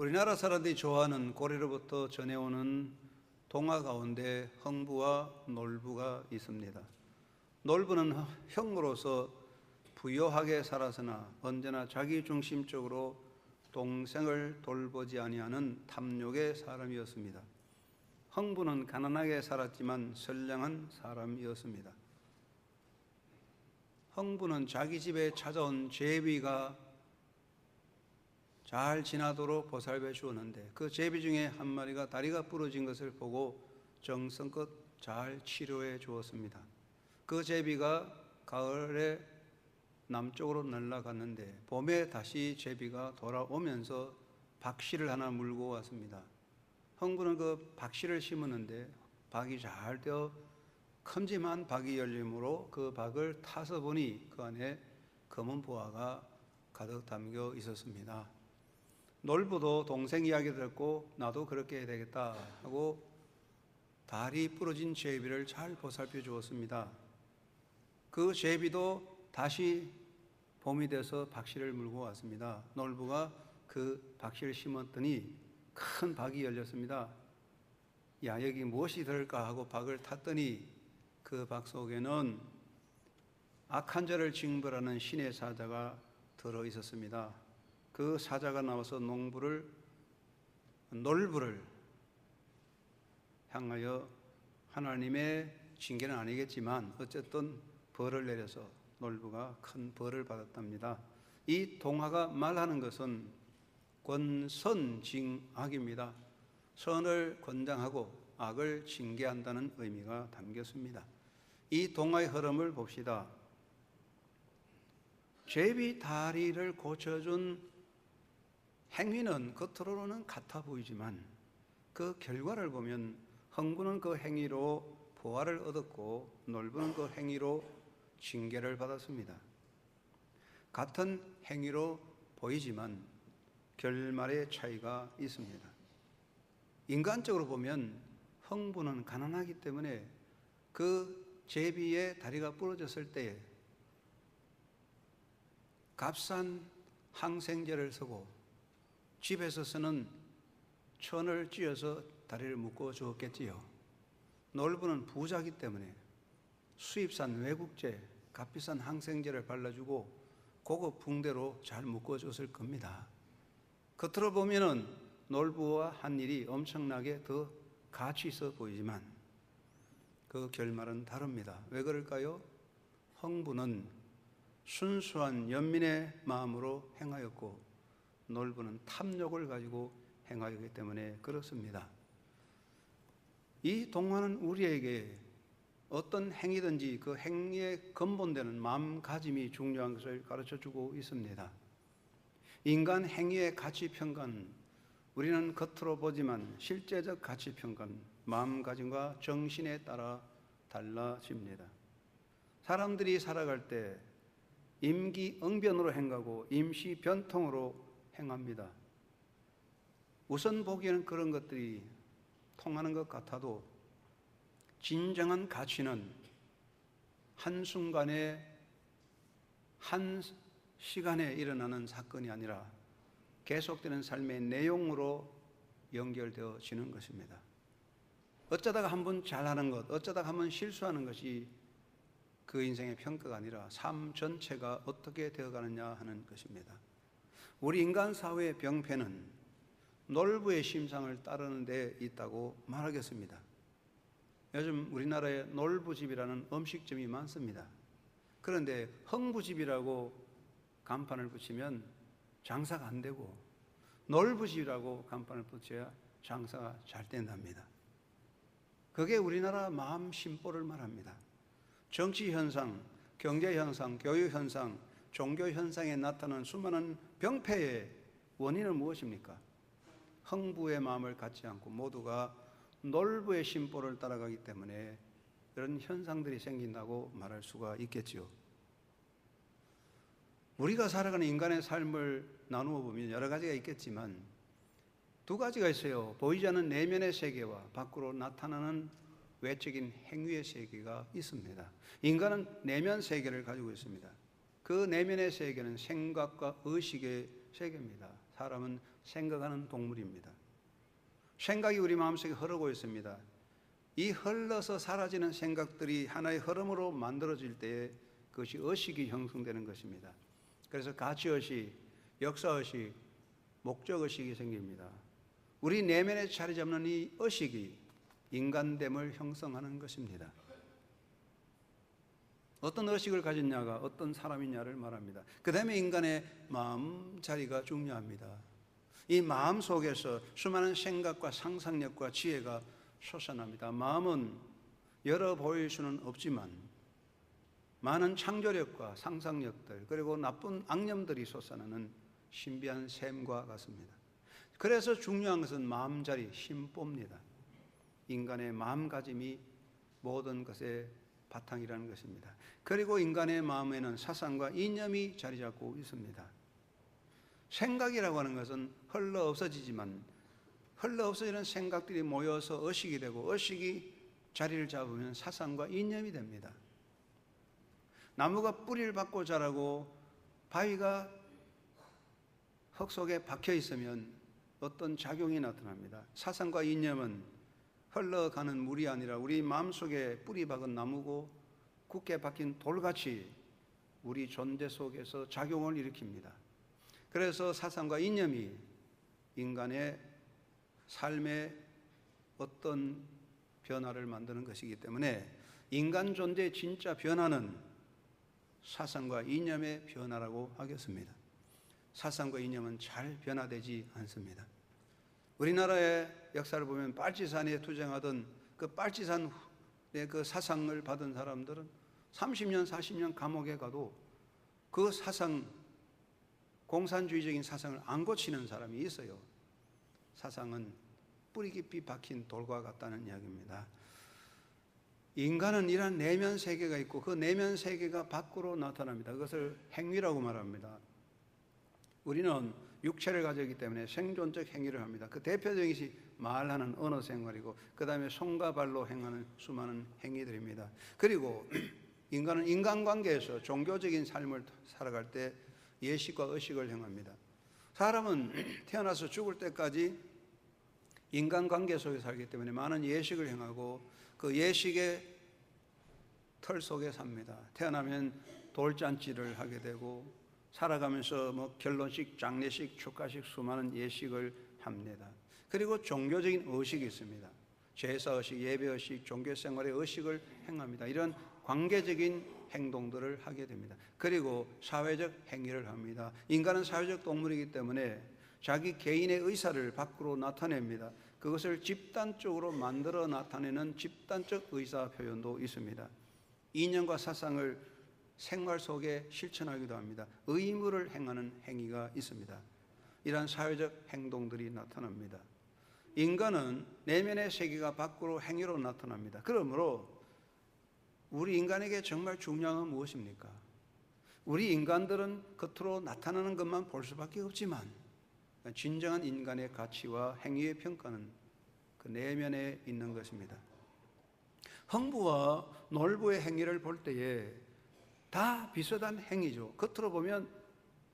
우리나라 사람들이 좋아하는 고래로부터 전해오는 동화 가운데 흥부와 놀부가 있습니다. 놀부는 형으로서 부유하게 살았으나 언제나 자기중심적으로 동생을 돌보지 아니하는 탐욕의 사람이었습니다. 흥부는 가난하게 살았지만 선량한 사람이었습니다. 흥부는 자기 집에 찾아온 제비가 잘 지나도록 보살펴 주었는데 그 제비 중에 한 마리가 다리가 부러진 것을 보고 정성껏 잘 치료해 주었습니다. 그 제비가 가을에 남쪽으로 날아갔는데 봄에 다시 제비가 돌아오면서 박씨를 하나 물고 왔습니다. 흥부는 그 박씨를 심었는데 박이 잘 되어 큼직한 박이 열림으로 그 박을 타서 보니 그 안에 검은 보화가 가득 담겨 있었습니다. 놀부도 동생 이야기 듣고 나도 그렇게 해야 되겠다 하고 다리 부러진 제비를 잘 보살펴 주었습니다. 그 제비도 다시 봄이 돼서 박씨를 물고 왔습니다. 놀부가 그 박씨를 심었더니 큰 박이 열렸습니다. 야, 여기 무엇이 들을까 하고 박을 탔더니 그 박 속에는 악한 자를 징벌하는 신의 사자가 들어 있었습니다. 그 사자가 나와서 놀부를 향하여 하나님의 징계는 아니겠지만 어쨌든 벌을 내려서 놀부가 큰 벌을 받았답니다. 이 동화가 말하는 것은 권선징악입니다. 선을 권장하고 악을 징계한다는 의미가 담겼습니다. 이 동화의 흐름을 봅시다. 제비 다리를 고쳐준 행위는 겉으로는 같아 보이지만 그 결과를 보면 흥부는 그 행위로 보화를 얻었고 놀부는 그 행위로 징계를 받았습니다. 같은 행위로 보이지만 결말의 차이가 있습니다. 인간적으로 보면 흥부는 가난하기 때문에 그 제비의 다리가 부러졌을 때 값싼 항생제를 쓰고 집에서 쓰는 천을 찧어서 다리를 묶어 주었겠지요. 놀부는 부자이기 때문에 수입산 외국제, 값비싼 항생제를 발라주고 고급 붕대로 잘 묶어줬을 겁니다. 겉으로 보면은 놀부와 한 일이 엄청나게 더 가치 있어 보이지만 그 결말은 다릅니다. 왜 그럴까요? 흥부는 순수한 연민의 마음으로 행하였고 놀부는 탐욕을 가지고 행하였기 때문에 그렇습니다. 이 동화는 우리에게 어떤 행위든지 그 행위의 근본되는 마음가짐이 중요한 것을 가르쳐주고 있습니다. 인간 행위의 가치평가는 우리는 겉으로 보지만 실제적 가치평가는 마음가짐과 정신에 따라 달라집니다. 사람들이 살아갈 때 임기응변으로 행하고 임시변통으로 행합니다. 우선 보기에는 그런 것들이 통하는 것 같아도 진정한 가치는 한순간에 한 시간에 일어나는 사건이 아니라 계속되는 삶의 내용으로 연결되어지는 것입니다. 어쩌다가 한번 잘하는 것, 어쩌다가 한번 실수하는 것이 그 인생의 평가가 아니라 삶 전체가 어떻게 되어가느냐 하는 것입니다. 우리 인간 사회의 병폐는 놀부의 심상을 따르는 데 있다고 말하겠습니다. 요즘 우리나라에 놀부집이라는 음식점이 많습니다. 그런데 흥부집이라고 간판을 붙이면 장사가 안 되고 놀부집이라고 간판을 붙여야 장사가 잘 된답니다. 그게 우리나라 마음 심보를 말합니다. 정치 현상, 경제 현상, 교육 현상, 종교 현상에 나타나는 수많은 병폐의 원인은 무엇입니까? 흥부의 마음을 갖지 않고 모두가 놀부의 심보를 따라가기 때문에 이런 현상들이 생긴다고 말할 수가 있겠지요. 우리가 살아가는 인간의 삶을 나누어 보면 여러 가지가 있겠지만 두 가지가 있어요. 보이지 않는 내면의 세계와 밖으로 나타나는 외적인 행위의 세계가 있습니다. 인간은 내면 세계를 가지고 있습니다. 그 내면의 세계는 생각과 의식의 세계입니다. 사람은 생각하는 동물입니다. 생각이 우리 마음속에 흐르고 있습니다. 이 흘러서 사라지는 생각들이 하나의 흐름으로 만들어질 때에 그것이 의식이 형성되는 것입니다. 그래서 가치의식, 역사의식, 목적의식이 생깁니다. 우리 내면에 자리 잡는 이 의식이 인간됨을 형성하는 것입니다. 어떤 의식을 가졌냐가 어떤 사람이냐를 말합니다. 그 다음에 인간의 마음 자리가 중요합니다. 이 마음 속에서 수많은 생각과 상상력과 지혜가 솟아납니다. 마음은 열어 보일 수는 없지만 많은 창조력과 상상력들 그리고 나쁜 악념들이 솟아나는 신비한 샘과 같습니다. 그래서 중요한 것은 마음자리, 심보입니다. 인간의 마음가짐이 모든 것의 바탕이라는 것입니다. 그리고 인간의 마음에는 사상과 이념이 자리 잡고 있습니다. 생각이라고 하는 것은 흘러 없어지지만 흘러 없어지는 생각들이 모여서 의식이 되고 의식이 자리를 잡으면 사상과 이념이 됩니다. 나무가 뿌리를 받고 자라고 바위가 흙 속에 박혀 있으면 어떤 작용이 나타납니다. 사상과 이념은 흘러가는 물이 아니라 우리 마음속에 뿌리 박은 나무고 굳게 박힌 돌같이 우리 존재 속에서 작용을 일으킵니다. 그래서 사상과 이념이 인간의 삶의 어떤 변화를 만드는 것이기 때문에 인간 존재의 진짜 변화는 사상과 이념의 변화라고 하겠습니다. 사상과 이념은 잘 변화되지 않습니다. 우리나라의 역사를 보면 빨치산에 투쟁하던 그 빨치산의 그 사상을 받은 사람들은 30년, 40년 감옥에 가도 그 사상, 공산주의적인 사상을 안 고치는 사람이 있어요. 사상은 뿌리 깊이 박힌 돌과 같다는 이야기입니다. 인간은 이러한 내면 세계가 있고 그 내면 세계가 밖으로 나타납니다. 그것을 행위라고 말합니다. 우리는 육체를 가졌기 때문에 생존적 행위를 합니다. 그 대표적인 것이 말하는 언어 생활이고 그 다음에 손과 발로 행하는 수많은 행위들입니다. 그리고 인간은 인간관계에서 종교적인 삶을 살아갈 때 예식과 의식을 행합니다. 사람은 태어나서 죽을 때까지 인간관계 속에 살기 때문에 많은 예식을 행하고 그 예식의 틀 속에 삽니다. 태어나면 돌잔치를 하게 되고 살아가면서 뭐 결혼식, 장례식, 축가식 수많은 예식을 합니다. 그리고 종교적인 의식이 있습니다. 제사의식, 예배의식, 종교생활의 의식을 행합니다. 이런 관계적인 행동들을 하게 됩니다. 그리고 사회적 행위를 합니다. 인간은 사회적 동물이기 때문에 자기 개인의 의사를 밖으로 나타냅니다. 그것을 집단적으로 만들어 나타내는 집단적 의사 표현도 있습니다. 이념과 사상을 생활 속에 실천하기도 합니다. 의무를 행하는 행위가 있습니다. 이러한 사회적 행동들이 나타납니다. 인간은 내면의 세계가 밖으로 행위로 나타납니다. 그러므로 우리 인간에게 정말 중요한 건 무엇입니까? 우리 인간들은 겉으로 나타나는 것만 볼 수밖에 없지만 진정한 인간의 가치와 행위의 평가는 그 내면에 있는 것입니다. 흥부와 놀부의 행위를 볼 때에 다 비슷한 행위죠. 겉으로 보면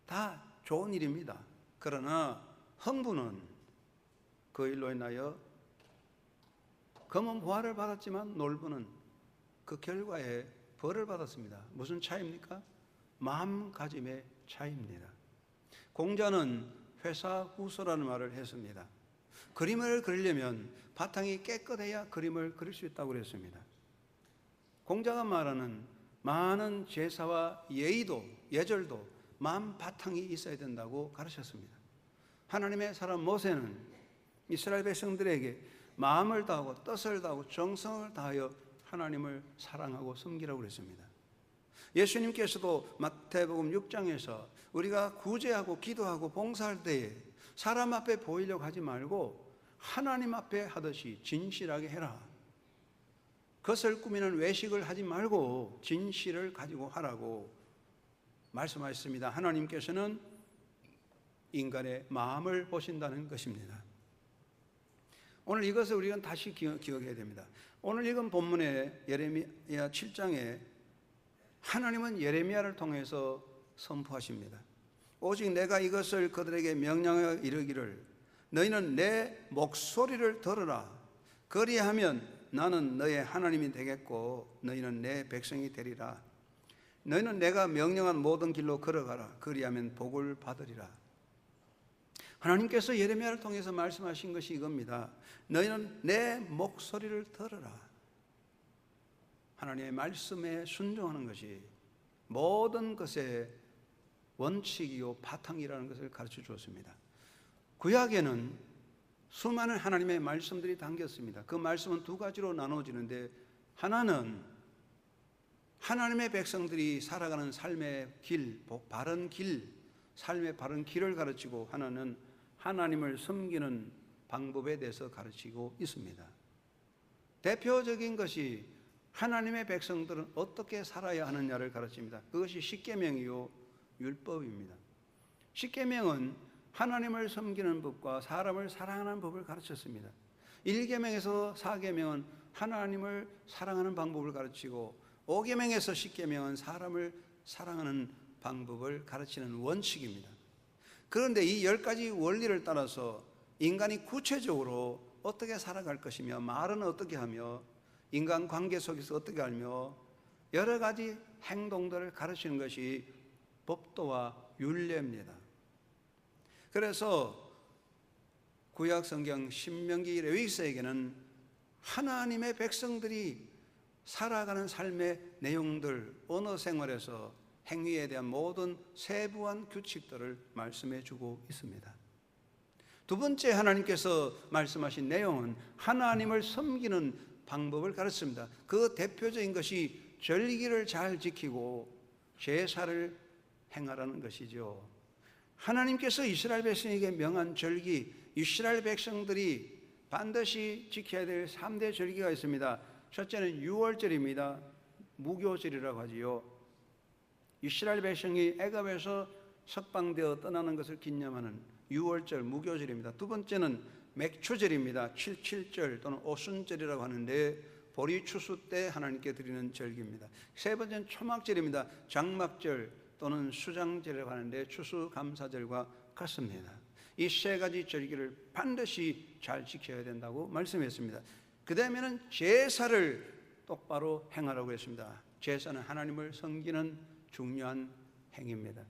다 좋은 일입니다. 그러나 흥부는 그 일로 인하여 검은 보화를 받았지만 놀부는 그 결과에 벌을 받았습니다. 무슨 차이입니까? 마음가짐의 차이입니다. 공자는 회사후소라는 말을 했습니다. 그림을 그리려면 바탕이 깨끗해야 그림을 그릴 수 있다고 그랬습니다. 공자가 말하는 많은 제사와 예의도, 예절도 마음 바탕이 있어야 된다고 가르쳤습니다. 하나님의 사람 모세는 이스라엘 백성들에게 마음을 다하고 뜻을 다하고 정성을 다하여 하나님을 사랑하고 섬기라고 그랬습니다. 예수님께서도 마태복음 6장에서 우리가 구제하고 기도하고 봉사할 때에 사람 앞에 보이려고 하지 말고 하나님 앞에 하듯이 진실하게 해라. 그것을 꾸미는 외식을 하지 말고 진실을 가지고 하라고 말씀하셨습니다. 하나님께서는 인간의 마음을 보신다는 것입니다. 오늘 이것을 우리가 다시 기억해야 됩니다. 오늘 읽은 본문의 예레미야 7장에 하나님은 예레미야를 통해서 선포하십니다. 오직 내가 이것을 그들에게 명령하여 이르기를 너희는 내 목소리를 들으라. 그리하면 나는 너의 하나님이 되겠고 너희는 내 백성이 되리라. 너희는 내가 명령한 모든 길로 걸어가라. 그리하면 복을 받으리라. 하나님께서 예레미야를 통해서 말씀하신 것이 이겁니다. 너희는 내 목소리를 들으라. 하나님의 말씀에 순종하는 것이 모든 것의 원칙이요 바탕이라는 것을 가르쳐 주었습니다. 구약에는 수많은 하나님의 말씀들이 담겼습니다. 그 말씀은 두 가지로 나눠지는데, 하나는 하나님의 백성들이 살아가는 삶의 길, 바른 길, 삶의 바른 길을 가르치고, 하나는 하나님을 섬기는 방법에 대해서 가르치고 있습니다. 대표적인 것이 하나님의 백성들은 어떻게 살아야 하느냐를 가르칩니다. 그것이 십계명이요 율법입니다. 십계명은 하나님을 섬기는 법과 사람을 사랑하는 법을 가르쳤습니다. 1계명에서 4계명은 하나님을 사랑하는 방법을 가르치고, 5계명에서 10계명은 사람을 사랑하는 방법을 가르치는 원칙입니다. 그런데 이 10가지 원리를 따라서 인간이 구체적으로 어떻게 살아갈 것이며, 말은 어떻게 하며, 인간관계 속에서 어떻게 하며, 여러 가지 행동들을 가르치는 것이 법도와 율례입니다. 그래서 구약성경 신명기 레위기서에게는 하나님의 백성들이 살아가는 삶의 내용들, 언어 생활에서 행위에 대한 모든 세부한 규칙들을 말씀해 주고 있습니다. 두 번째 하나님께서 말씀하신 내용은 하나님을 섬기는 방법을 가르칩니다. 그 대표적인 것이 절기를 잘 지키고 제사를 행하라는 것이죠. 하나님께서 이스라엘 백성에게 명한 절기, 이스라엘 백성들이 반드시 지켜야 될 3대 절기가 있습니다. 첫째는 유월절입니다. 무교절이라고 하지요. 이스라엘 백성이 애굽에서 석방되어 떠나는 것을 기념하는 유월절, 무교절입니다. 두 번째는 맥추절입니다. 칠칠절 또는 오순절이라고 하는데 보리 추수 때 하나님께 드리는 절기입니다. 세 번째는 초막절입니다. 장막절 또는 수장절이라고 하는데 추수감사절과 같습니다. 이 세 가지 절기를 반드시 잘 지켜야 된다고 말씀했습니다. 그 다음에는 제사를 똑바로 행하라고 했습니다. 제사는 하나님을 섬기는 중요한 행위입니다.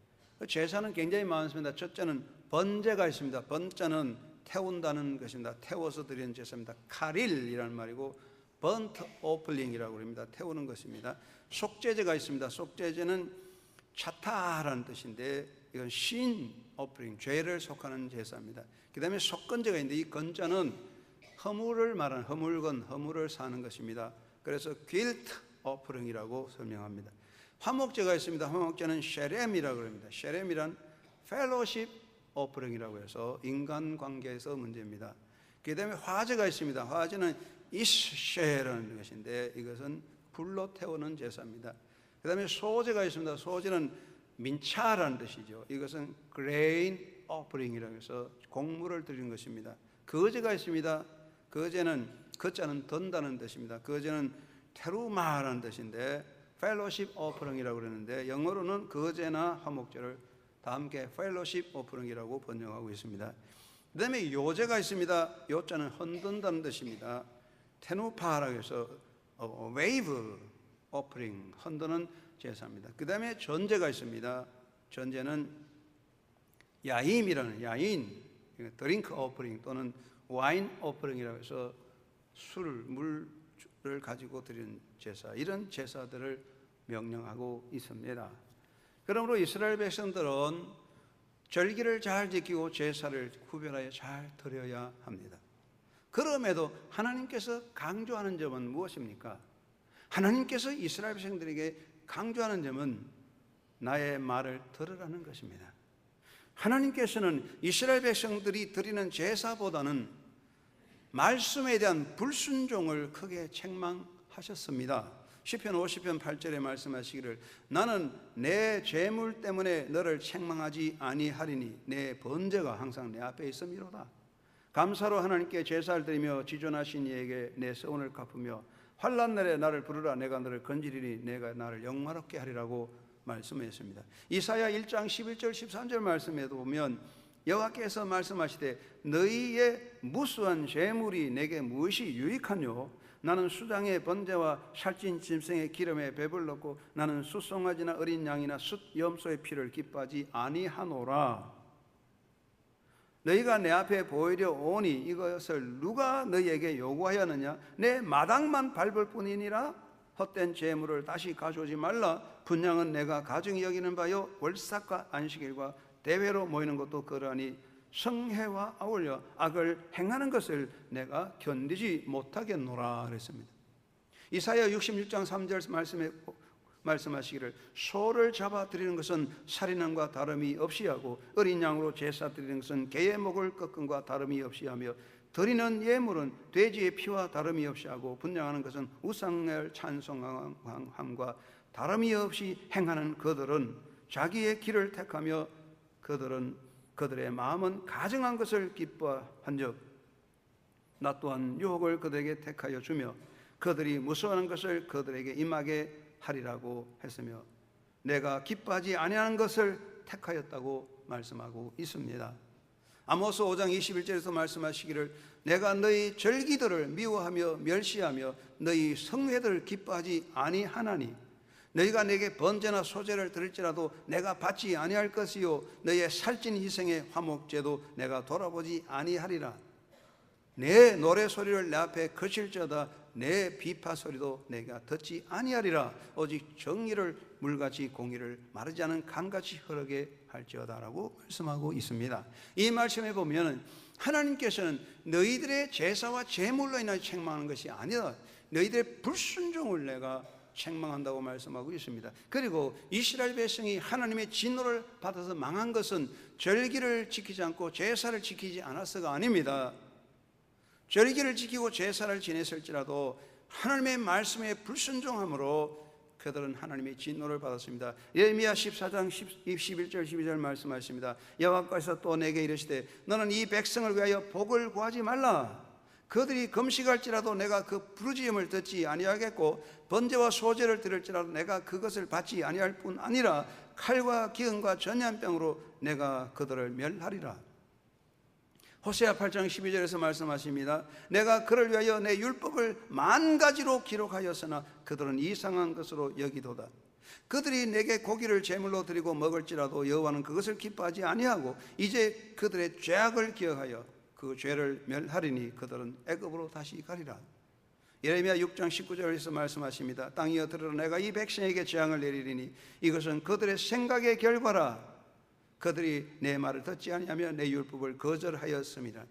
제사는 굉장히 많습니다. 첫째는 번제가 있습니다. 번제는 태운다는 것입니다. 태워서 드리는 제사입니다. 카릴이라는 말이고 번트 오플링이라고 합니다. 태우는 것입니다. 속죄제가 있습니다. 속죄제는 차타라는 뜻인데 이건 신 오플링, 죄를 속하는 제사입니다. 그 다음에 속건제가 있는데 이 건자는 허물을 말하는 허물을 사는 것입니다. 그래서 guilt offering이라고 설명합니다. 화목제가 있습니다. 화목제는 쉐렘이라고 합니다. 쉐렘이란 fellowship offering이라고 해서 인간관계에서 문제입니다. 그 다음에 화제가 있습니다. 화제는 이스쉐라는 것인데 이것은 불로 태우는 제사입니다. 그 다음에 소제가 있습니다. 소제는 민차라는 뜻이죠. 이것은 grain offering이라고 해서 곡물을 드리는 것입니다. 거제가 있습니다. 거제는 거자는 던다는 뜻입니다. 거제는 테루마라는 뜻인데 fellowship offering이라고 그러는데 영어로는 거제나 화목제를 다 함께 fellowship offering이라고 번역하고 있습니다. 그 다음에 요제가 있습니다. 요자는 흔든다는 뜻입니다. 테누파라고 해서 wave offering, 흔드는 제사입니다. 그 다음에 전제가 있습니다. 전제는 야임이라는 야인, 드링크 오퍼링 또는 와인 오퍼링이라고 해서 물을 가지고 드리는 제사, 이런 제사들을 명령하고 있습니다. 그러므로 이스라엘 백성들은 절기를 잘 지키고 제사를 구별하여 잘 드려야 합니다. 그럼에도 하나님께서 강조하는 점은 무엇입니까? 하나님께서 이스라엘 백성들에게 강조하는 점은 나의 말을 들으라는 것입니다. 하나님께서는 이스라엘 백성들이 드리는 제사보다는 말씀에 대한 불순종을 크게 책망하셨습니다. 시편 50편 8절에 말씀하시기를 나는 내 재물 때문에 너를 책망하지 아니하리니 내 번제가 항상 내 앞에 있음이로다. 감사로 하나님께 제사를 드리며 지존하신 이에게 내 서원을 갚으며 환난 날에 나를 부르라 내가 너를 건지리니 내가 나를 영화롭게 하리라고 말씀했습니다. 이사야 1장 11절 13절 말씀에도 보면 여호와께서 말씀하시되 너희의 무수한 재물이 내게 무엇이 유익하뇨? 나는 수장의 번제와 살찐 짐승의 기름에 배불렀고 나는 숫송아지나 어린 양이나 숫 염소의 피를 기뻐하지 아니하노라. 너희가 내 앞에 보이려 오니 이것을 누가 너희에게 요구하였느냐? 내 마당만 밟을 뿐이니라. 헛된 재물을 다시 가져오지 말라. 분향은 내가 가중히 여기는 바요 월삭과 안식일과 대회로 모이는 것도 그러하니 성회와 아울러 악을 행하는 것을 내가 견디지 못하겠노라 그랬습니다. 이사야 66장 3절 말씀에 말씀하시기를 소를 잡아 드리는 것은 살인함과 다름이 없이 하고 어린 양으로 제사 드리는 것은 개의 목을 꺾음과 다름이 없이 하며 드리는 예물은 돼지의 피와 다름이 없이 하고 분향하는 것은 우상을 찬송함과 다름이 없이 행하는 그들은 자기의 길을 택하며 그들의 마음은 가증한 것을 기뻐한즉 나 또한 유혹을 그들에게 택하여 주며 그들이 무서워하는 것을 그들에게 임하게 하리라고 했으며 내가 기뻐하지 아니하는 것을 택하였다고 말씀하고 있습니다. 아모스 5장 21절에서 말씀하시기를 내가 너희 절기들을 미워하며 멸시하며 너희 성회들을 기뻐하지 아니하나니 너희가 내게 번제나 소제를 드릴지라도 내가 받지 아니할 것이요 너희의 살찐 희생의 화목제도 내가 돌아보지 아니하리라. 내 노래소리를 내 앞에 거칠지어다 내 비파소리도 내가 듣지 아니하리라. 오직 정의를 물같이 공의를 마르지 않은 강같이 흐르게 할지어다라고 말씀하고 있습니다. 이 말씀에 보면 하나님께서는 너희들의 제사와 제물로 인하여 책망하는 것이 아니라 너희들의 불순종을 내가 책망한다고 말씀하고 있습니다. 그리고 이스라엘 백성이 하나님의 진노를 받아서 망한 것은 절기를 지키지 않고 제사를 지키지 않아서가 아닙니다. 절기를 지키고 제사를 지냈을지라도 하나님의 말씀에 불순종함으로 그들은 하나님의 진노를 받았습니다. 예레미야 14장 11절 12절 말씀하십니다. 여호와께서 또 내게 이르시되 너는 이 백성을 위하여 복을 구하지 말라. 그들이 금식할지라도 내가 그 부르짖음을 듣지 아니하겠고 번제와 소제를 드릴지라도 내가 그것을 받지 아니할 뿐 아니라 칼과 기근과 전염병으로 내가 그들을 멸하리라. 호세아 8장 12절에서 말씀하십니다. 내가 그를 위하여 내 율법을 만 가지로 기록하였으나 그들은 이상한 것으로 여기도다. 그들이 내게 고기를 제물로 드리고 먹을지라도 여호와는 그것을 기뻐하지 아니하고 이제 그들의 죄악을 기억하여 그 죄를 멸하리니 그들은 애굽으로 다시 가리라. 예레미야 6장 19절에서 말씀하십니다. 땅이여 들으라 내가 이 백성에게 재앙을 내리리니 이것은 그들의 생각의 결과라. 그들이 내 말을 듣지 아니하며 내 율법을 거절하였습니다.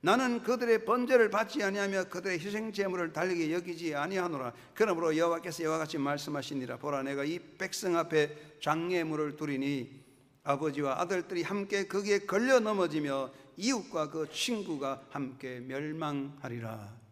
나는 그들의 번제를 받지 아니하며 그들의 희생 제물을 달리게 여기지 아니하노라. 그러므로 여호와께서 이와 같이 말씀하시니라. 보라 내가 이 백성 앞에 장례물을 두리니 아버지와 아들들이 함께 거기에 걸려 넘어지며 이웃과 그 친구가 함께 멸망하리라.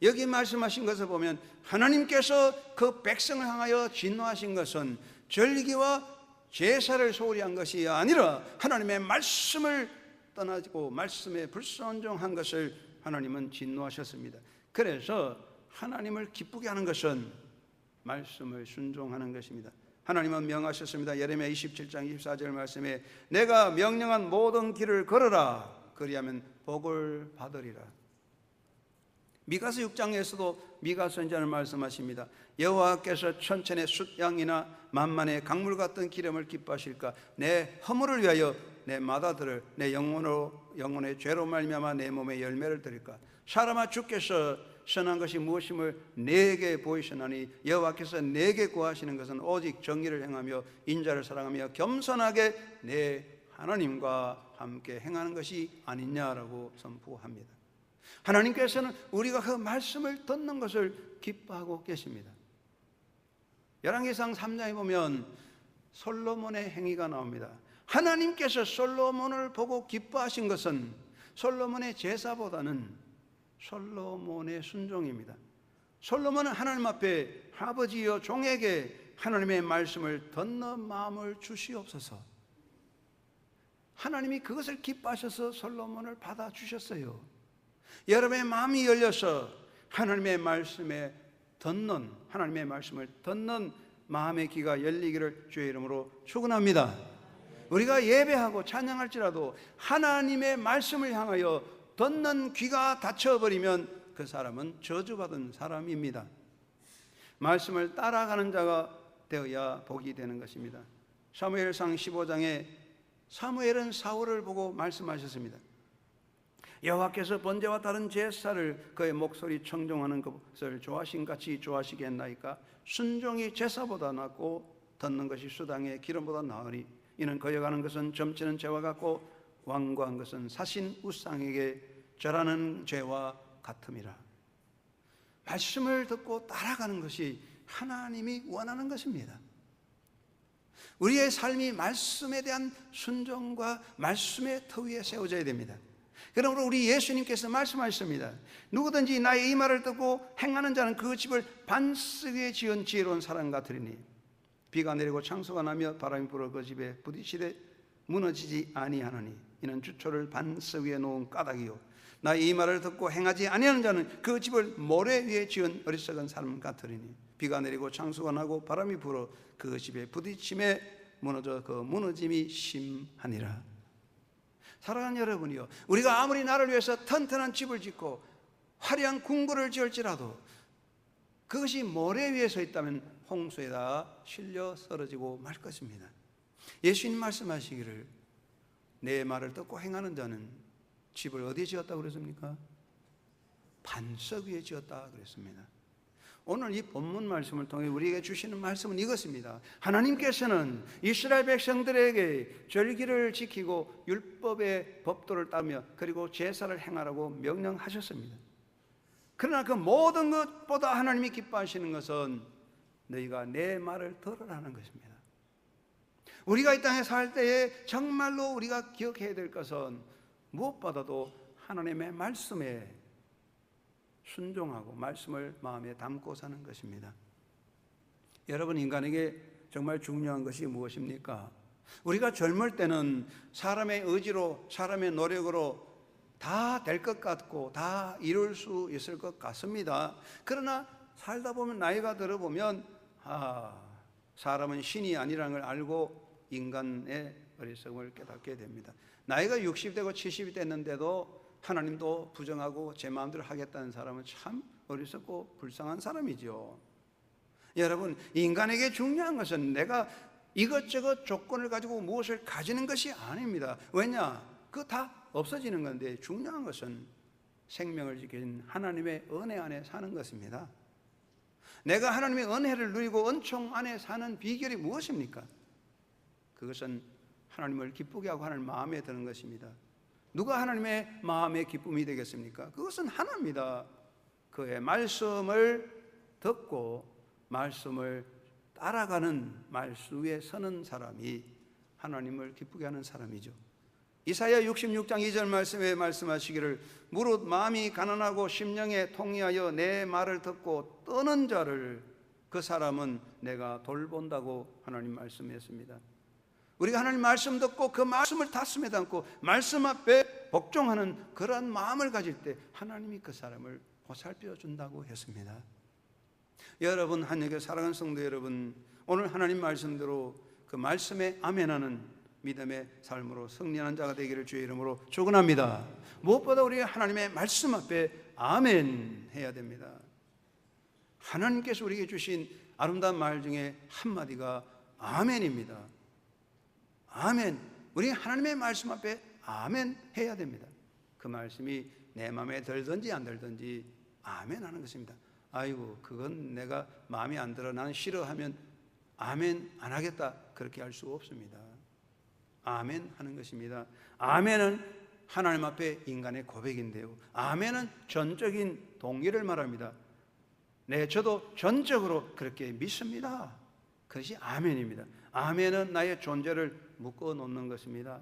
여기 말씀하신 것을 보면 하나님께서 그 백성을 향하여 진노하신 것은 절기와 제사를 소홀히 한 것이 아니라 하나님의 말씀을 떠나고 말씀에 불순종한 것을 하나님은 진노하셨습니다. 그래서 하나님을 기쁘게 하는 것은 말씀을 순종하는 것입니다. 하나님은 명하셨습니다. 예레미야 27장 24절 말씀에 내가 명령한 모든 길을 걸어라. 그리하면 복을 받으리라. 미가서 6장에서도 미가 선지자는 말씀하십니다. 여호와께서 천천의 숫양이나 만만의 강물 같은 기름을 기뻐하실까? 내 허물을 위하여 내 맏아들을 내 영혼의 죄로 말미암아 내 몸에 열매를 드릴까? 사람아 주께서 선한 것이 무엇임을 내게 보이시나니 여호와께서 내게 구하시는 것은 오직 정의를 행하며 인자를 사랑하며 겸손하게 내 하나님과 함께 행하는 것이 아니냐라고 선포합니다. 하나님께서는 우리가 그 말씀을 듣는 것을 기뻐하고 계십니다. 열왕기상 3장에 보면 솔로몬의 행위가 나옵니다. 하나님께서 솔로몬을 보고 기뻐하신 것은 솔로몬의 제사보다는 솔로몬의 순종입니다. 솔로몬은 하나님 앞에 아버지여 종에게 하나님의 말씀을 듣는 마음을 주시옵소서. 하나님이 그것을 기뻐하셔서 솔로몬을 받아주셨어요. 여러분의 마음이 열려서 하나님의 말씀을 듣는 마음의 귀가 열리기를 주의 이름으로 축원합니다. 우리가 예배하고 찬양할지라도 하나님의 말씀을 향하여 듣는 귀가 닫혀버리면 그 사람은 저주받은 사람입니다. 말씀을 따라가는 자가 되어야 복이 되는 것입니다. 사무엘상 15장에 사무엘은 사울을 보고 말씀하셨습니다. 여호와께서 번제와 다른 제사를 그의 목소리 청종하는 것을 좋아하신 같이 좋아하시겠나이까? 순종이 제사보다 낫고 듣는 것이 수당의 기름보다 나으니 이는 거역하는 것은 점치는 죄와 같고 완고한 것은 사신 우상에게 절하는 죄와 같음이라. 말씀을 듣고 따라가는 것이 하나님이 원하는 것입니다. 우리의 삶이 말씀에 대한 순종과 말씀의 터 위에 세워져야 됩니다. 그러므로 우리 예수님께서 말씀하셨습니다. 누구든지 나의 이 말을 듣고 행하는 자는 그 집을 반석 위에 지은 지혜로운 사람 같으리니 비가 내리고 창수가 나며 바람이 불어 그 집에 부딪히되 무너지지 아니하느니 이는 주초를 반석 위에 놓은 까닭이요 나의 이 말을 듣고 행하지 아니하는 자는 그 집을 모래 위에 지은 어리석은 사람 같으리니 비가 내리고 창수가 나고 바람이 불어 그 집에 부딪힘에 무너져 그 무너짐이 심하니라. 사랑하는 여러분이요, 우리가 아무리 나를 위해서 튼튼한 집을 짓고 화려한 궁궐을 지을지라도 그것이 모래 위에 서 있다면 홍수에다 실려 쓰러지고 말 것입니다. 예수님 말씀하시기를 내 말을 듣고 행하는 자는 집을 어디에 지었다고 그랬습니까? 반석 위에 지었다 그랬습니다. 오늘 이 본문 말씀을 통해 우리에게 주시는 말씀은 이것입니다. 하나님께서는 이스라엘 백성들에게 절기를 지키고 율법의 법도를 따르며 그리고 제사를 행하라고 명령하셨습니다. 그러나 그 모든 것보다 하나님이 기뻐하시는 것은 너희가 내 말을 들으라는 것입니다. 우리가 이 땅에 살 때에 정말로 우리가 기억해야 될 것은 무엇보다도 하나님의 말씀에 순종하고 말씀을 마음에 담고 사는 것입니다. 여러분, 인간에게 정말 중요한 것이 무엇입니까? 우리가 젊을 때는 사람의 의지로, 사람의 노력으로 다 될 것 같고 다 이룰 수 있을 것 같습니다. 그러나 살다 보면 나이가 들어보면 사람은 신이 아니라는 걸 알고 인간의 어리석음을 깨닫게 됩니다. 나이가 60되고 70이 됐는데도 하나님도 부정하고 제 마음대로 하겠다는 사람은 참 어리석고 불쌍한 사람이죠. 여러분, 인간에게 중요한 것은 내가 이것저것 조건을 가지고 무엇을 가지는 것이 아닙니다. 왜냐? 그거 다 없어지는 건데 중요한 것은 생명을 지키는 하나님의 은혜 안에 사는 것입니다. 내가 하나님의 은혜를 누리고 은총 안에 사는 비결이 무엇입니까? 그것은 하나님을 기쁘게 하고 하나님 마음에 드는 것입니다. 누가 하나님의 마음의 기쁨이 되겠습니까? 그것은 하나입니다. 그의 말씀을 듣고 말씀을 따라가는 말씀 위에 서는 사람이 하나님을 기쁘게 하는 사람이죠. 이사야 66장 2절 말씀에 말씀하시기를 무릇 마음이 가난하고 심령에 통이하여 내 말을 듣고 떠는 자를 그 사람은 내가 돌본다고 하나님 말씀했습니다. 우리가 하나님 말씀 듣고 그 말씀을 가슴에 담고 말씀 앞에 복종하는 그러한 마음을 가질 때 하나님이 그 사람을 보살펴 준다고 했습니다. 여러분, 한역의 사랑하는 성도 여러분, 오늘 하나님 말씀대로 그 말씀에 아멘하는 믿음의 삶으로 승리하는 자가 되기를 주의 이름으로 축원합니다. 무엇보다 우리가 하나님의 말씀 앞에 아멘 해야 됩니다. 하나님께서 우리에게 주신 아름다운 말 중에 한마디가 아멘입니다. 아멘. 우리 하나님의 말씀 앞에 아멘 해야 됩니다. 그 말씀이 내 마음에 들든지 안 들든지 아멘 하는 것입니다. 아이고, 그건 내가 마음에 안 들어, 나는 싫어하면 아멘 안 하겠다, 그렇게 할 수 없습니다. 아멘 하는 것입니다. 아멘은 하나님 앞에 인간의 고백인데요, 아멘은 전적인 동의를 말합니다. 네, 저도 전적으로 그렇게 믿습니다. 그것이 아멘입니다. 아멘은 나의 존재를 묶어 놓는 것입니다.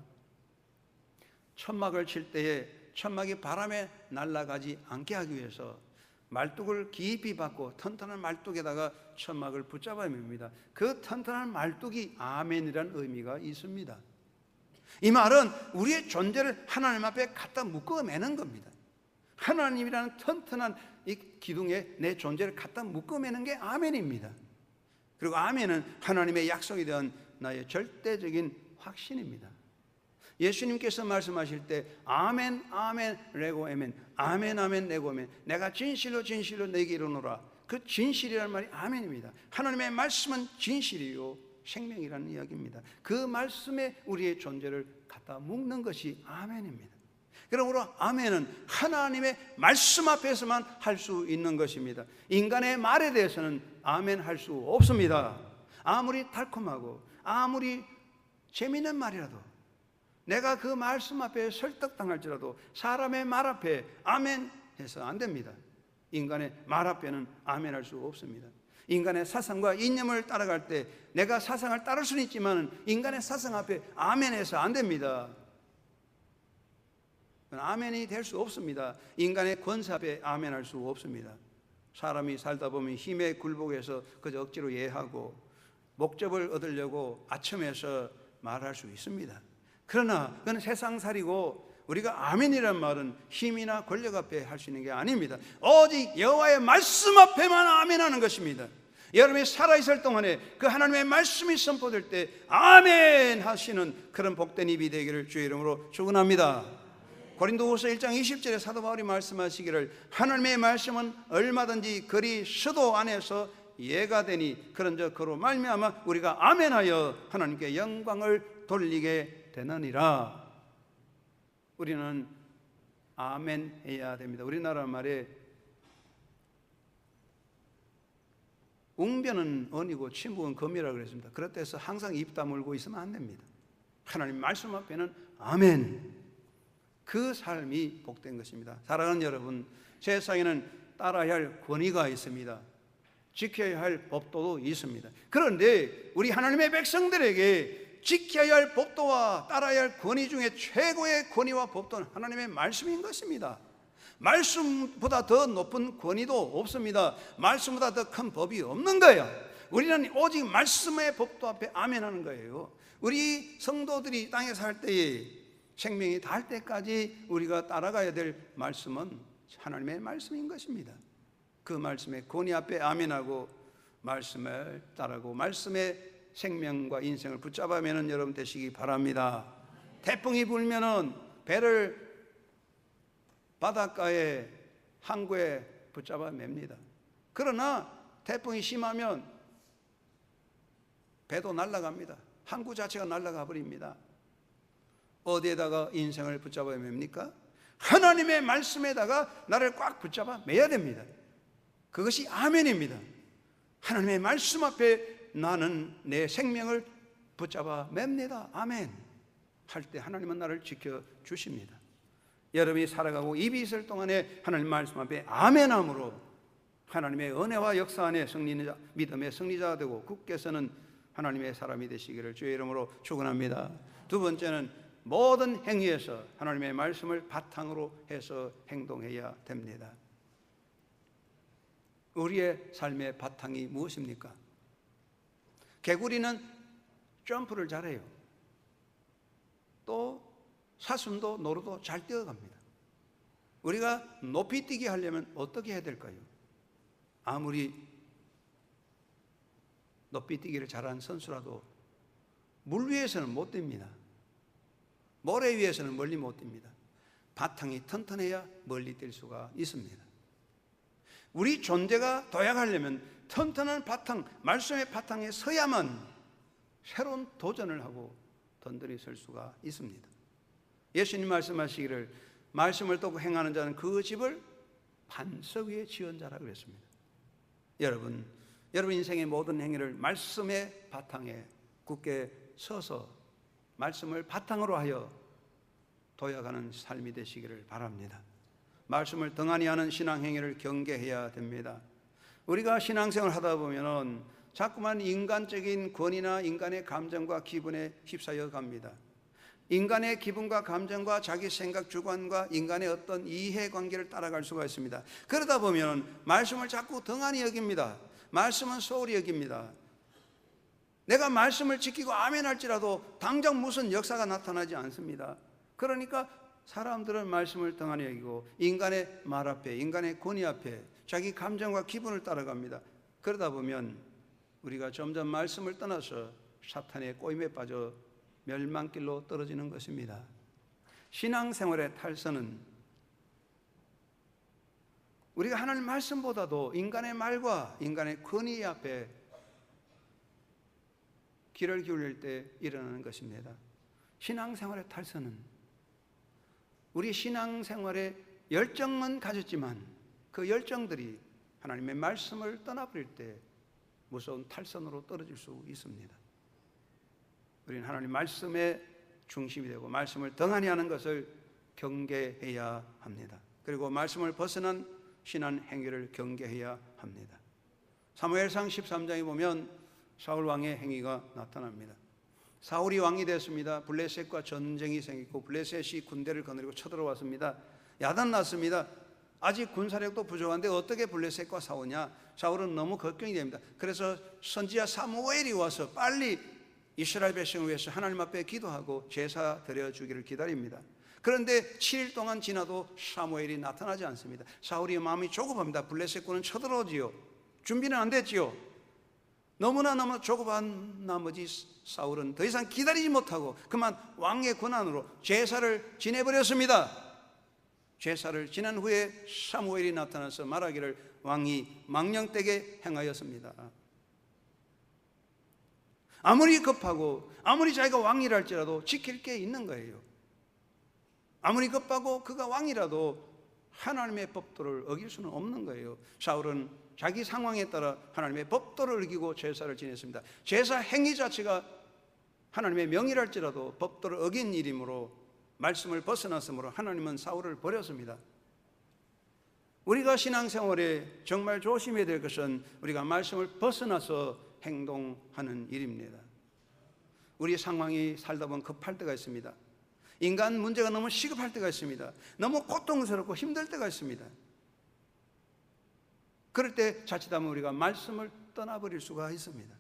천막을 칠 때에 천막이 바람에 날아가지 않게 하기 위해서 말뚝을 깊이 박고 튼튼한 말뚝에다가 천막을 붙잡아야 합니다. 그 튼튼한 말뚝이 아멘이라는 의미가 있습니다. 이 말은 우리의 존재를 하나님 앞에 갖다 묶어매는 겁니다. 하나님이라는 튼튼한 이 기둥에 내 존재를 갖다 묶어매는 게 아멘입니다. 그리고 아멘은 하나님의 약속에 대한 나의 절대적인 확신입니다. 예수님께서 말씀하실 때 아멘 아멘 레고 아멘, 아멘 아멘 레고 아멘, 내가 진실로 진실로 내게 이르노라, 그 진실이라는 말이 아멘입니다. 하나님의 말씀은 진실이요 생명이라는 이야기입니다. 그 말씀에 우리의 존재를 갖다 묶는 것이 아멘입니다. 그러므로 아멘은 하나님의 말씀 앞에서만 할 수 있는 것입니다. 인간의 말에 대해서는 아멘 할 수 없습니다. 아무리 달콤하고 아무리 재미있는 말이라도, 내가 그 말씀 앞에 설득당할지라도 사람의 말 앞에 아멘 해서 안 됩니다. 인간의 말 앞에는 아멘 할 수 없습니다. 인간의 사상과 이념을 따라갈 때 내가 사상을 따를 수는 있지만 인간의 사상 앞에 아멘 해서 안 됩니다. 아멘이 될 수 없습니다. 인간의 권세 앞에 아멘 할 수 없습니다. 사람이 살다 보면 힘에 굴복해서 그저 억지로 예하고 목적을 얻으려고 아첨해서 말할 수 있습니다. 그러나 그건 세상살이고, 우리가 아멘이란 말은 힘이나 권력 앞에 할 수 있는 게 아닙니다. 오직 여호와의 말씀 앞에만 아멘하는 것입니다. 여러분이 살아있을 동안에 그 하나님의 말씀이 선포될 때 아멘 하시는 그런 복된 입이 되기를 주의 이름으로 축원합니다. 고린도후서 1장 20절에 사도 바울이 말씀하시기를 하나님의 말씀은 얼마든지 그리 수도 안에서 예가 되니 그런즉 그로 말미암아 우리가 아멘하여 하나님께 영광을 돌리게 되느니라. 우리는 아멘 해야 됩니다. 우리나라 말에 웅변은 언이고 침묵은 검이라고 그랬습니다. 그렇다 해서 항상 입 다물고 있으면 안 됩니다. 하나님 말씀 앞에는 아멘, 그 삶이 복된 것입니다. 사랑하는 여러분, 세상에는 따라야 할 권위가 있습니다. 지켜야 할 법도도 있습니다. 그런데 우리 하나님의 백성들에게 지켜야 할 법도와 따라야 할 권위 중에 최고의 권위와 법도는 하나님의 말씀인 것입니다. 말씀보다 더 높은 권위도 없습니다. 말씀보다 더 큰 법이 없는 거예요. 우리는 오직 말씀의 법도 앞에 아멘하는 거예요. 우리 성도들이 땅에 살 때에 생명이 닿을 때까지 우리가 따라가야 될 말씀은 하나님의 말씀인 것입니다. 그 말씀의 권위 앞에 아멘하고 말씀을 따르고 말씀의 생명과 인생을 붙잡아매는 여러분 되시기 바랍니다. 태풍이 불면은 배를 바닷가에 항구에 붙잡아 맵니다. 그러나 태풍이 심하면 배도 날아갑니다. 항구 자체가 날아가 버립니다. 어디에다가 인생을 붙잡아 맵니까? 하나님의 말씀에다가 나를 꽉 붙잡아 매야 됩니다. 그것이 아멘입니다. 하나님의 말씀 앞에 나는 내 생명을 붙잡아 맵니다. 아멘 할 때 하나님은 나를 지켜주십니다. 여러분이 살아가고 입이 있을 동안에 하나님 말씀 앞에 아멘함으로 하나님의 은혜와 역사 안에 믿음의 승리자가 되고 굳게 서는 하나님의 사람이 되시기를 주의 이름으로 축원합니다. 두 번째는 모든 행위에서 하나님의 말씀을 바탕으로 해서 행동해야 됩니다. 우리의 삶의 바탕이 무엇입니까? 개구리는 점프를 잘해요. 또 사슴도 노루도 잘 뛰어갑니다. 우리가 높이 뛰기 하려면 어떻게 해야 될까요? 아무리 높이 뛰기를 잘하는 선수라도 물 위에서는 못 뜁니다. 모래 위에서는 멀리 못 뜁니다. 바탕이 튼튼해야 멀리 뛸 수가 있습니다. 우리 존재가 도약하려면 튼튼한 바탕, 말씀의 바탕에 서야만 새로운 도전을 하고 던들이 설 수가 있습니다. 예수님 말씀하시기를 말씀을 듣고 행하는 자는 그 집을 반석 위에 지은 자라고 그랬습니다. 여러분 인생의 모든 행위를 말씀의 바탕에 굳게 서서 말씀을 바탕으로 하여 도약하는 삶이 되시기를 바랍니다. 말씀을 등한히 하는 신앙행위를 경계해야 됩니다. 우리가 신앙생활을 하다 보면 자꾸만 인간적인 권위나 인간의 감정과 기분에 휩싸여 갑니다. 인간의 기분과 감정과 자기 생각, 주관과 인간의 어떤 이해관계를 따라갈 수가 있습니다. 그러다 보면 말씀을 자꾸 등한히 여깁니다. 말씀은 소홀히 여깁니다. 내가 말씀을 지키고 아멘 할지라도 당장 무슨 역사가 나타나지 않습니다. 그러니까 사람들은 말씀을 등한히 여기고 인간의 말 앞에, 인간의 권위 앞에 자기 감정과 기분을 따라갑니다. 그러다 보면 우리가 점점 말씀을 떠나서 사탄의 꼬임에 빠져 멸망길로 떨어지는 것입니다. 신앙생활의 탈선은 우리가 하나님 말씀보다도 인간의 말과 인간의 권위 앞에 귀를 기울일 때 일어나는 것입니다. 신앙생활의 탈선은 우리 신앙생활에 열정은 가졌지만 그 열정들이 하나님의 말씀을 떠나버릴 때 무서운 탈선으로 떨어질 수 있습니다. 우리는 하나님 말씀의 중심이 되고 말씀을 등한히 하는 것을 경계해야 합니다. 그리고 말씀을 벗어난 신앙 행위를 경계해야 합니다. 사무엘상 13장에 보면 사울 왕의 행위가 나타납니다. 사울이 왕이 됐습니다. 블레셋과 전쟁이 생기고 블레셋이 군대를 거느리고 쳐들어왔습니다. 야단났습니다. 아직 군사력도 부족한데 어떻게 블레셋과 싸우냐? 사울은 너무 걱정이 됩니다. 그래서 선지자 사무엘이 와서 빨리 이스라엘 백성을 위해서 하나님 앞에 기도하고 제사 드려주기를 기다립니다. 그런데 7일 동안 지나도 사무엘이 나타나지 않습니다. 사울이 마음이 조급합니다. 블레셋군은 쳐들어오지요. 준비는 안 됐지요. 너무나 조급한 나머지 사울은 더 이상 기다리지 못하고 그만 왕의 권한으로 제사를 지내버렸습니다. 제사를 지난 후에 사무엘이 나타나서 말하기를 왕이 망령되게 행하였습니다. 아무리 급하고 아무리 자기가 왕이라 할지라도 지킬 게 있는 거예요. 아무리 급하고 그가 왕이라도 하나님의 법도를 어길 수는 없는 거예요. 사울은 자기 상황에 따라 하나님의 법도를 어기고 제사를 지냈습니다. 제사 행위 자체가 하나님의 명이랄지라도 법도를 어긴 일이므로 말씀을 벗어났으므로 하나님은 사울을 버렸습니다. 우리가 신앙생활에 정말 조심해야 될 것은 우리가 말씀을 벗어나서 행동하는 일입니다. 우리 상황이 살다 보면 급할 때가 있습니다. 인간 문제가 너무 시급할 때가 있습니다. 너무 고통스럽고 힘들 때가 있습니다. 그럴 때 자칫하면 우리가 말씀을 떠나버릴 수가 있습니다.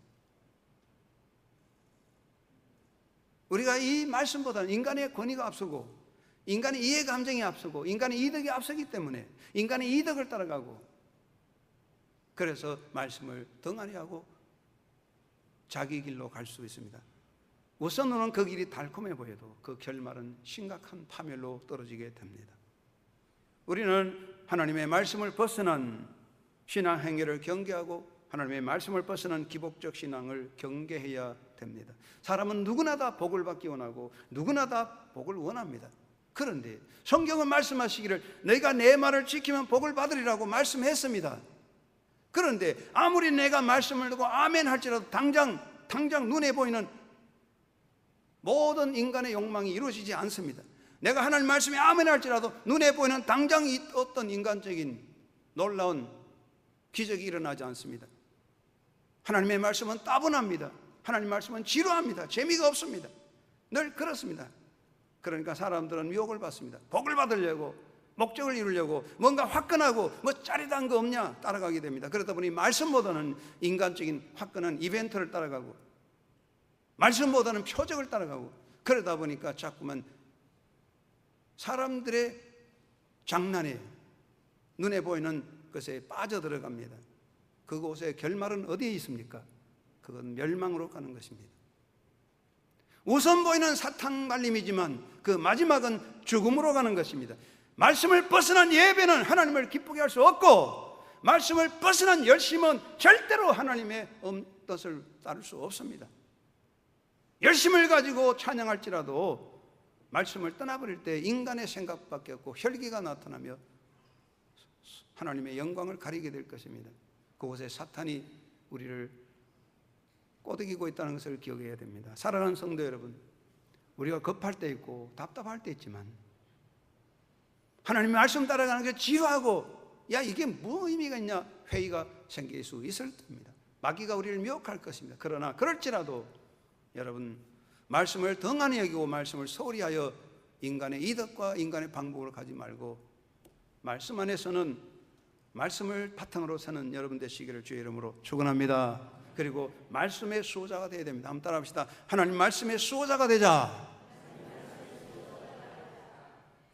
우리가 이 말씀보다는 인간의 권위가 앞서고 인간의 이해감정이 앞서고 인간의 이득이 앞서기 때문에 인간의 이득을 따라가고 그래서 말씀을 등한히 하고 자기 길로 갈 수 있습니다. 우선으로는 그 길이 달콤해 보여도 그 결말은 심각한 파멸로 떨어지게 됩니다. 우리는 하나님의 말씀을 벗어난 신앙 행위를 경계하고 하나님의 말씀을 벗어난 기복적 신앙을 경계해야 됩니다. 사람은 누구나 다 복을 받기 원하고 누구나 다 복을 원합니다. 그런데 성경은 말씀하시기를 너희가 내 말을 지키면 복을 받으리라고 말씀했습니다. 그런데 아무리 내가 말씀을 듣고 아멘 할지라도 당장 눈에 보이는 모든 인간의 욕망이 이루어지지 않습니다. 내가 하나님 말씀에 아멘 할지라도 눈에 보이는 당장 어떤 인간적인 놀라운 기적이 일어나지 않습니다. 하나님의 말씀은 따분합니다. 하나님의 말씀은 지루합니다. 재미가 없습니다. 늘 그렇습니다. 그러니까 사람들은 유혹을 받습니다. 복을 받으려고 목적을 이루려고 뭔가 화끈하고 짜릿한 거 없냐 따라가게 됩니다. 그러다 보니 말씀보다는 인간적인 화끈한 이벤트를 따라가고 말씀보다는 표적을 따라가고 그러다 보니까 자꾸만 사람들의 장난에 눈에 보이는 것에 빠져들어갑니다. 그곳의 결말은 어디에 있습니까? 그건 멸망으로 가는 것입니다. 우선 보이는 사탕 발림이지만 그 마지막은 죽음으로 가는 것입니다. 말씀을 벗어난 예배는 하나님을 기쁘게 할 수 없고 말씀을 벗어난 열심은 절대로 하나님의 뜻을 따를 수 없습니다. 열심을 가지고 찬양할지라도 말씀을 떠나버릴 때 인간의 생각밖에 없고 혈기가 나타나며 하나님의 영광을 가리게 될 것입니다. 그곳에 사탄이 우리를 꼬드기고 있다는 것을 기억해야 됩니다. 사랑하는 성도 여러분, 우리가 급할 때 있고 답답할 때 있지만 하나님의 말씀 따라가는 게 지루하고 야 이게 뭐 의미가 있냐 회의가 생길 수 있을 때입니다. 마귀가 우리를 미혹할 것입니다. 그러나 그럴지라도 여러분 말씀을 등한히 여기고 말씀을 소홀히 하여 인간의 이득과 인간의 방법으로 가지 말고 말씀 안에서는 말씀을 바탕으로 사는 여러분 되시기를 주의 이름으로 축원합니다. 그리고 말씀의 수호자가 되어야 됩니다. 한번 따라합시다. 하나님 말씀의 수호자가 되자.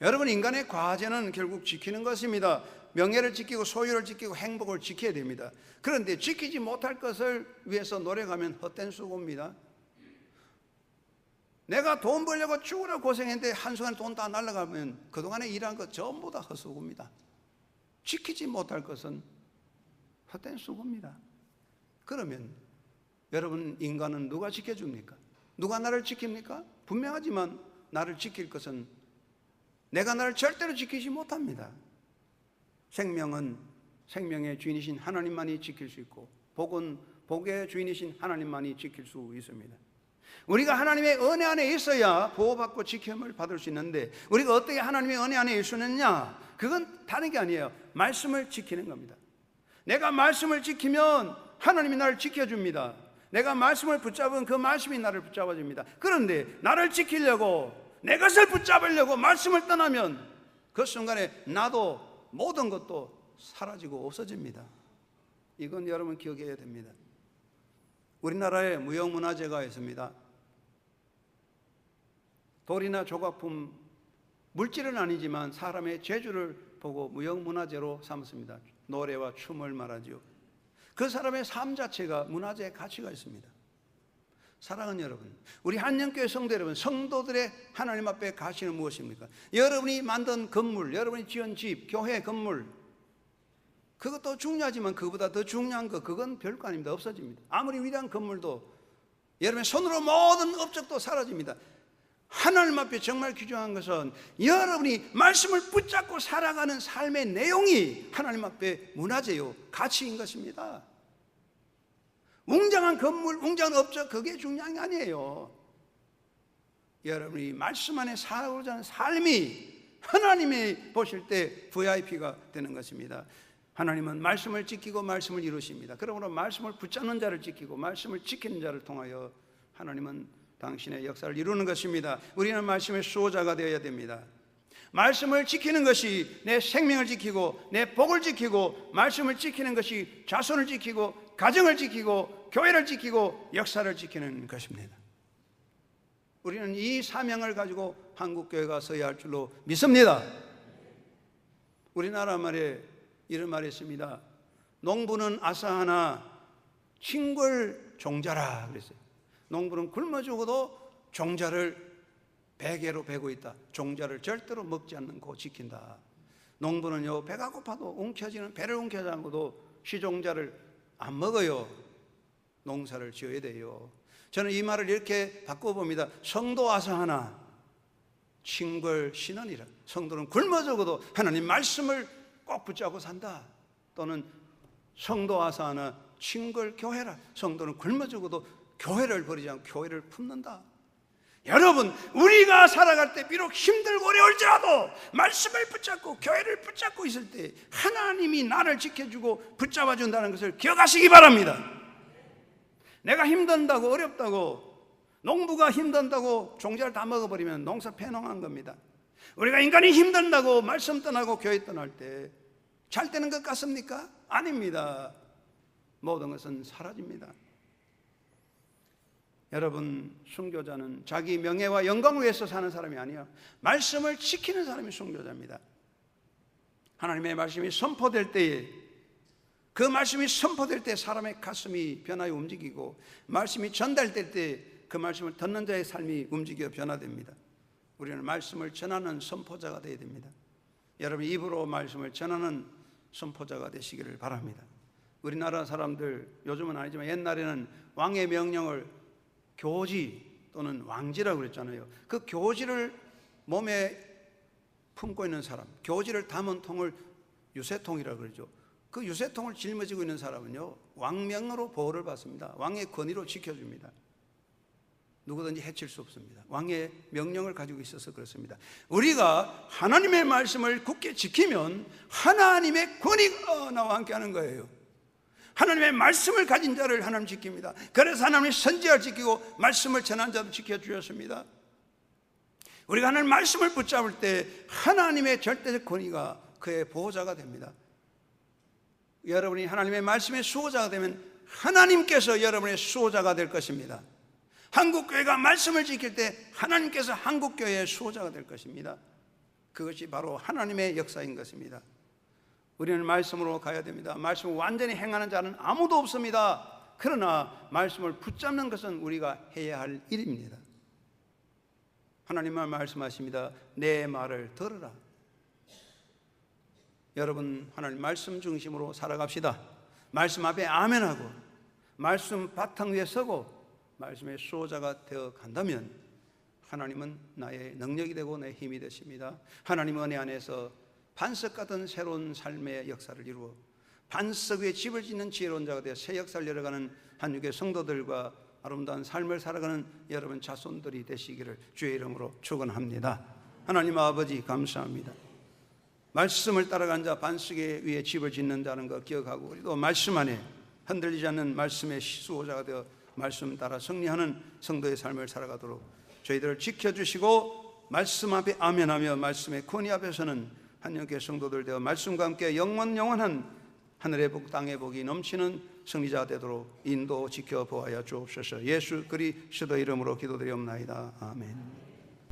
여러분, 인간의 과제는 결국 지키는 것입니다. 명예를 지키고 소유를 지키고 행복을 지켜야 됩니다. 그런데 지키지 못할 것을 위해서 노력하면 헛된 수고입니다. 내가 돈 벌려고 죽으라 고생했는데 한순간에 돈 다 날아가면 그동안에 일한 것 전부 다 헛수고입니다. 지키지 못할 것은 헛된 수고입니다. 그러면 여러분, 인간은 누가 지켜줍니까? 누가 나를 지킵니까? 분명하지만 나를 지킬 것은 내가 나를 절대로 지키지 못합니다. 생명은 생명의 주인이신 하나님만이 지킬 수 있고, 복은 복의 주인이신 하나님만이 지킬 수 있습니다. 우리가 하나님의 은혜 안에 있어야 보호받고 지킴을 받을 수 있는데, 우리가 어떻게 하나님의 은혜 안에 있느냐? 그건 다른 게 아니에요. 말씀을 지키는 겁니다. 내가 말씀을 지키면 하나님이 나를 지켜줍니다. 내가 말씀을 붙잡은 그 말씀이 나를 붙잡아줍니다. 그런데 나를 지키려고, 내 것을 붙잡으려고 말씀을 떠나면 그 순간에 나도 모든 것도 사라지고 없어집니다. 이건 여러분 기억해야 됩니다. 우리나라에 무형문화재가 있습니다. 돌이나 조각품, 물질은 아니지만 사람의 재주를 보고 무형문화재로 삼습니다. 노래와 춤을 말하죠. 그 사람의 삶 자체가 문화재의 가치가 있습니다. 사랑하는 여러분, 우리 한영교회 성도 여러분, 성도들의 하나님 앞에 가치는 무엇입니까? 여러분이 만든 건물, 여러분이 지은 집, 교회 건물, 그것도 중요하지만 그보다 더 중요한 거, 그건 별거 아닙니다. 없어집니다. 아무리 위대한 건물도 여러분의 손으로 모든 업적도 사라집니다. 하나님 앞에 정말 귀중한 것은 여러분이 말씀을 붙잡고 살아가는 삶의 내용이 하나님 앞에 문화재요, 가치인 것입니다. 웅장한 건물, 웅장한 업적, 그게 중요한 게 아니에요. 여러분이 말씀 안에 살아오고자 하는 삶이 하나님이 보실 때 VIP가 되는 것입니다. 하나님은 말씀을 지키고 말씀을 이루십니다. 그러므로 말씀을 붙잡는 자를 지키고 말씀을 지키는 자를 통하여 하나님은 당신의 역사를 이루는 것입니다. 우리는 말씀의 수호자가 되어야 됩니다. 말씀을 지키는 것이 내 생명을 지키고 내 복을 지키고, 말씀을 지키는 것이 자손을 지키고 가정을 지키고 교회를 지키고 역사를 지키는 것입니다. 우리는 이 사명을 가지고 한국교회가 서야 할 줄로 믿습니다. 우리나라 말에 이런 말이 있습니다. 농부는 아사하나 칭골 종자라 그랬어요. 농부는 굶어 죽어도 종자를 베개로 베고 있다. 종자를 절대로 먹지 않고 지킨다. 농부는요, 배가 고파도 움켜쥐는, 배를 움켜쥐지 않고도 시종자를 안 먹어요. 농사를 지어야 돼요. 저는 이 말을 이렇게 바꿔봅니다. 성도 아사하나 칭벌 신원이라. 성도는 굶어 죽어도 하나님 말씀을 꼭 붙잡고 산다. 또는 성도 아사하나 칭벌 교회라. 성도는 굶어 죽어도 교회를 버리지 않고 교회를 품는다. 여러분, 우리가 살아갈 때 비록 힘들고 어려울지라도 말씀을 붙잡고 교회를 붙잡고 있을 때 하나님이 나를 지켜주고 붙잡아준다는 것을 기억하시기 바랍니다. 내가 힘든다고, 어렵다고, 농부가 힘든다고 종자를 다 먹어버리면 농사 폐농한 겁니다. 우리가 인간이 힘든다고 말씀 떠나고 교회 떠날 때 잘 되는 것 같습니까? 아닙니다. 모든 것은 사라집니다. 여러분, 순교자는 자기 명예와 영광을 위해서 사는 사람이 아니야. 말씀을 지키는 사람이 순교자입니다. 하나님의 말씀이 선포될 때에, 그 말씀이 선포될 때 사람의 가슴이 변하여 움직이고, 말씀이 전달될 때 그 말씀을 듣는 자의 삶이 움직여 변화됩니다. 우리는 말씀을 전하는 선포자가 되어야 됩니다. 여러분, 입으로 말씀을 전하는 선포자가 되시기를 바랍니다. 우리나라 사람들, 요즘은 아니지만 옛날에는 왕의 명령을 교지 또는 왕지라고 그랬잖아요. 그 교지를 몸에 품고 있는 사람, 교지를 담은 통을 유세통이라고 그러죠. 그 유세통을 짊어지고 있는 사람은요, 왕명으로 보호를 받습니다. 왕의 권위로 지켜줍니다. 누구든지 해칠 수 없습니다. 왕의 명령을 가지고 있어서 그렇습니다. 우리가 하나님의 말씀을 굳게 지키면 하나님의 권위가 나와 함께하는 거예요. 하나님의 말씀을 가진 자를 하나님 지킵니다. 그래서 하나님의 선지자를 지키고 말씀을 전한 자도 지켜주셨습니다. 우리가 하나님 말씀을 붙잡을 때 하나님의 절대적 권위가 그의 보호자가 됩니다. 여러분이 하나님의 말씀의 수호자가 되면 하나님께서 여러분의 수호자가 될 것입니다. 한국교회가 말씀을 지킬 때 하나님께서 한국교회의 수호자가 될 것입니다. 그것이 바로 하나님의 역사인 것입니다. 우리는 말씀으로 가야 됩니다. 말씀을 완전히 행하는 자는 아무도 없습니다. 그러나 말씀을 붙잡는 것은 우리가 해야 할 일입니다. 하나님은 말씀하십니다. 내 말을 들으라. 여러분, 하나님 말씀 중심으로 살아갑시다. 말씀 앞에 아멘하고 말씀 바탕 위에 서고 말씀의 수호자가 되어 간다면 하나님은 나의 능력이 되고 내 힘이 되십니다. 하나님은 은혜 안에서 반석 같은 새로운 삶의 역사를 이루어 반석 위에 집을 짓는 지혜로운 자가 되어 새 역사를 열어가는 한육의 성도들과 아름다운 삶을 살아가는 여러분 자손들이 되시기를 주의 이름으로 축원합니다. 하나님 아버지 감사합니다. 말씀을 따라간 자 반석 위에 집을 짓는 자는 것 기억하고 우리도 말씀 안에 흔들리지 않는 말씀의 수호자가 되어 말씀 따라 승리하는 성도의 삶을 살아가도록 저희들을 지켜주시고 말씀 앞에 아멘하며 말씀의 권위 앞에서는 한영교회 성도들 되어 말씀과 함께 영원한 하늘의 복 땅의 복이 넘치는 승리자 되도록 인도 지켜보아야 주옵소서. 예수 그리스도 이름으로 기도드리옵나이다. 아멘.